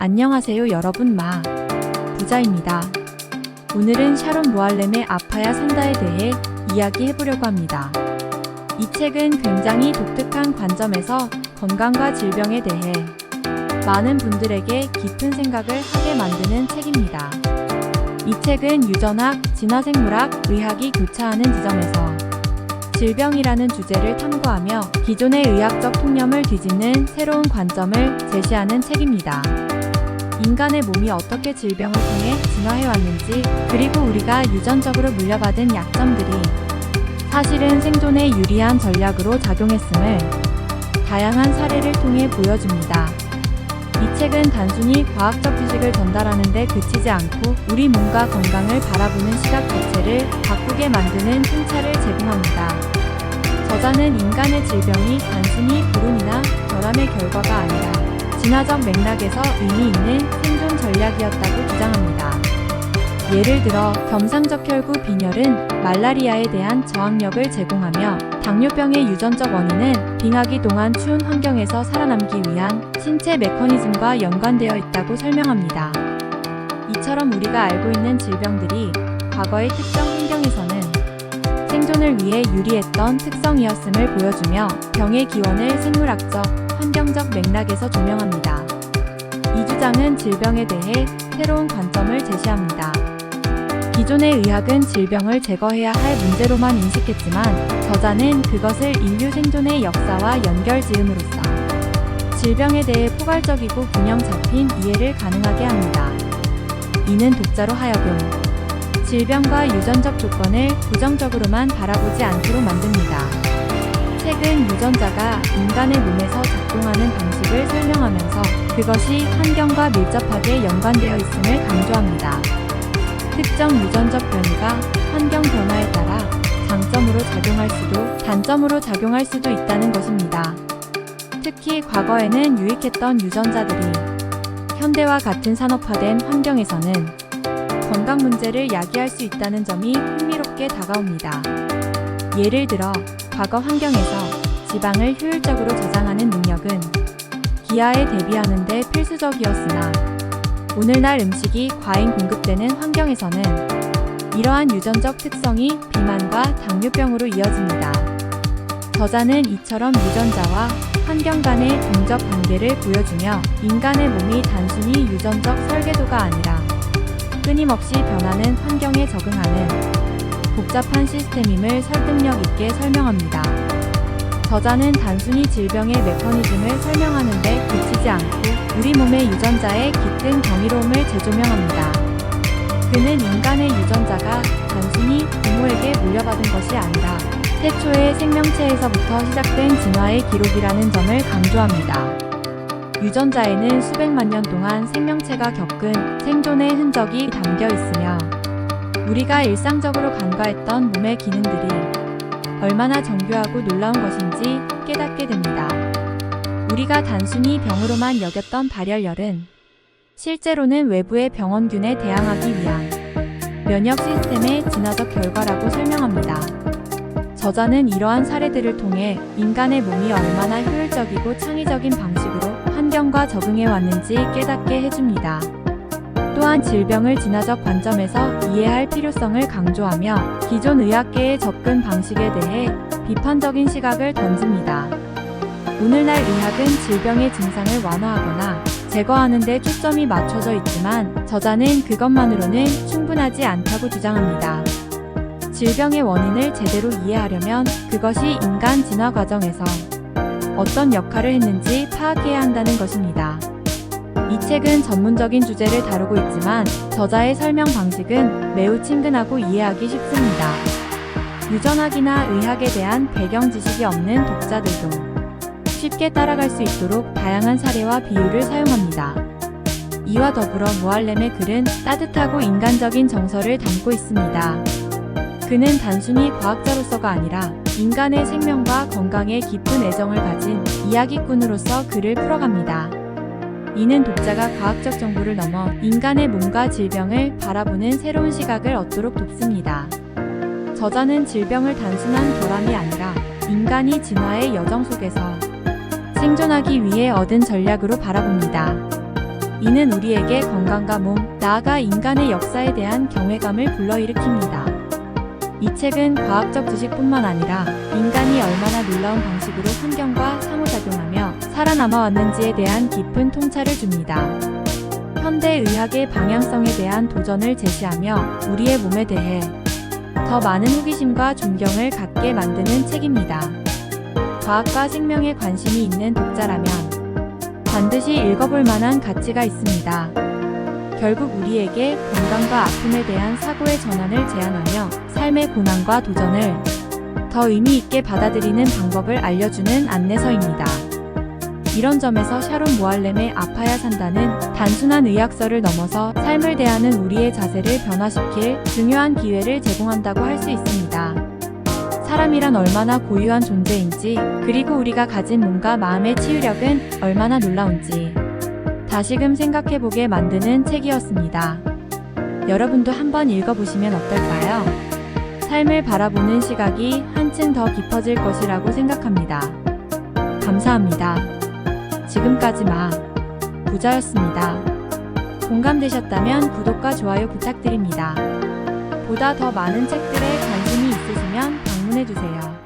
안녕하세요 여러분 부자입니다. 오늘은 샤론 모알렘의 아파야 산다에 대해 이야기해보려고 합니다. 이 책은 굉장히 독특한 관점에서 건강과 질병에 대해 많은 분들에게 깊은 생각을 하게 만드는 책입니다. 이 책은 유전학, 진화생물학, 의학이 교차하는 지점에서 질병이라는 주제를 탐구하며 기존의 의학적 통념을 뒤집는 새로운 관점을 제시하는 책입니다. 인간의 몸이 어떻게 질병을 통해 진화해왔는지, 그리고 우리가 유전적으로 물려받은 약점들이 사실은 생존에 유리한 전략으로 작용했음을 다양한 사례를 통해 보여줍니다. 이 책은 단순히 과학적 지식을 전달하는 데 그치지 않고 우리 몸과 건강을 바라보는 시각 자체를 바꾸게 만드는 통찰을 제공합니다. 저자는 인간의 질병이 단순히 불운이나 결함의 결과가 아니라 진화적 맥락에서 의미 있는 생존 전략이었다고 주장합니다. 예를 들어 겸상적 혈구 빈혈은 말라리아에 대한 저항력을 제공하며 당뇨병의 유전적 원인은 빙하기 동안 추운 환경에서 살아남기 위한 신체 메커니즘과 연관되어 있다고 설명합니다. 이처럼 우리가 알고 있는 질병들이 과거의 특정 환경에서는 생존을 위해 유리했던 특성이었음을 보여주며 병의 기원을 생물학적, 환경적 맥락에서 조명합니다. 이 주장은 질병에 대해 새로운 관점을 제시합니다. 기존의 의학은 질병을 제거해야 할 문제로만 인식했지만 저자는 그것을 인류 생존의 역사와 연결지음으로써 질병에 대해 포괄적이고 균형 잡힌 이해를 가능하게 합니다. 이는 독자로 하여금 질병과 유전적 조건을 부정적으로만 바라보지 않도록 만듭니다. 책은 유전자가 인간의 몸에서 작동하는 방식을 설명하면서 그것이 환경과 밀접하게 연관되어 있음을 강조합니다. 특정 유전적 변이가 환경 변화에 따라 장점으로 작용할 수도 단점으로 작용할 수도 있다는 것입니다. 특히 과거에는 유익했던 유전자들이 현대와 같은 산업화된 환경에서는 건강 문제를 야기할 수 있다는 점이 흥미롭게 다가옵니다. 예를 들어 과거 환경에서 지방을 효율적으로 저장하는 능력은 기아에 대비하는 데 필수적이었으나 오늘날 음식이 과잉 공급되는 환경에서는 이러한 유전적 특성이 비만과 당뇨병으로 이어집니다. 저자는 이처럼 유전자와 환경 간의 동적 관계를 보여주며 인간의 몸이 단순히 유전적 설계도가 아니라 끊임없이 변하는 환경에 적응하는 복잡한 시스템임을 설득력 있게 설명합니다. 저자는 단순히 질병의 메커니즘을 설명하는 데 그치지 않고 우리 몸의 유전자의 깃든 경이로움을 재조명합니다. 그는 인간의 유전자가 단순히 부모에게 물려받은 것이 아니라 태초의 생명체에서부터 시작된 진화의 기록이라는 점을 강조합니다. 유전자에는 수백만 년 동안 생명체가 겪은 생존의 흔적이 담겨 있으며 우리가 일상적으로 간과했던 몸의 기능들이 얼마나 정교하고 놀라운 것인지 깨닫게 됩니다. 우리가 단순히 병으로만 여겼던 발열열은 실제로는 외부의 병원균에 대항하기 위한 면역 시스템의 진화적 결과라고 설명합니다. 저자는 이러한 사례들을 통해 인간의 몸이 얼마나 효율적이고 창의적인 방식으로 환경과 적응해 왔는지 깨닫게 해줍니다. 또한 질병을 진화적 관점에서 이해할 필요성을 강조하며 기존 의학계의 접근 방식에 대해 비판적인 시각을 던집니다. 오늘날 의학은 질병의 증상을 완화하거나 제거하는 데 초점이 맞춰져 있지만 저자는 그것만으로는 충분하지 않다고 주장합니다. 질병의 원인을 제대로 이해하려면 그것이 인간 진화 과정에서 어떤 역할을 했는지 파악해야 한다는 것입니다. 이 책은 전문적인 주제를 다루고 있지만 저자의 설명 방식은 매우 친근하고 이해하기 쉽습니다. 유전학이나 의학에 대한 배경 지식이 없는 독자들도 쉽게 따라갈 수 있도록 다양한 사례와 비유를 사용합니다. 이와 더불어 모알렘의 글은 따뜻하고 인간적인 정서를 담고 있습니다. 그는 단순히 과학자로서가 아니라 인간의 생명과 건강에 깊은 애정을 가진 이야기꾼으로서 글을 풀어갑니다. 이는 독자가 과학적 정보를 넘어 인간의 몸과 질병을 바라보는 새로운 시각을 얻도록 돕습니다. 저자는 질병을 단순한 결함이 아니라 인간이 진화의 여정 속에서 생존하기 위해 얻은 전략으로 바라봅니다. 이는 우리에게 건강과 몸, 나아가 인간의 역사에 대한 경외감을 불러일으킵니다. 이 책은 과학적 지식뿐만 아니라 인간이 얼마나 놀라운 방식으로 환경과 상호작용하며 살아남아 왔는지에 대한 깊은 통찰을 줍니다. 현대의학의 방향성에 대한 도전을 제시하며 우리의 몸에 대해 더 많은 호기심과 존경을 갖게 만드는 책입니다. 과학과 생명에 관심이 있는 독자라면 반드시 읽어볼 만한 가치가 있습니다. 결국 우리에게 건강과 아픔에 대한 사고의 전환을 제안하며 삶의 고난과 도전을 더 의미 있게 받아들이는 방법을 알려주는 안내서입니다. 이런 점에서 샤론 모알렘의 아파야 산다는 단순한 의학서를 넘어서 삶을 대하는 우리의 자세를 변화시킬 중요한 기회를 제공한다고 할 수 있습니다. 사람이란 얼마나 고유한 존재인지, 그리고 우리가 가진 몸과 마음의 치유력은 얼마나 놀라운지 다시금 생각해보게 만드는 책이었습니다. 여러분도 한번 읽어보시면 어떨까요? 삶을 바라보는 시각이 한층 더 깊어질 것이라고 생각합니다. 감사합니다. 지금까지 부자였습니다. 공감되셨다면 구독과 좋아요 부탁드립니다. 보다 더 많은 책들에 관심이 있으시면 방문해주세요.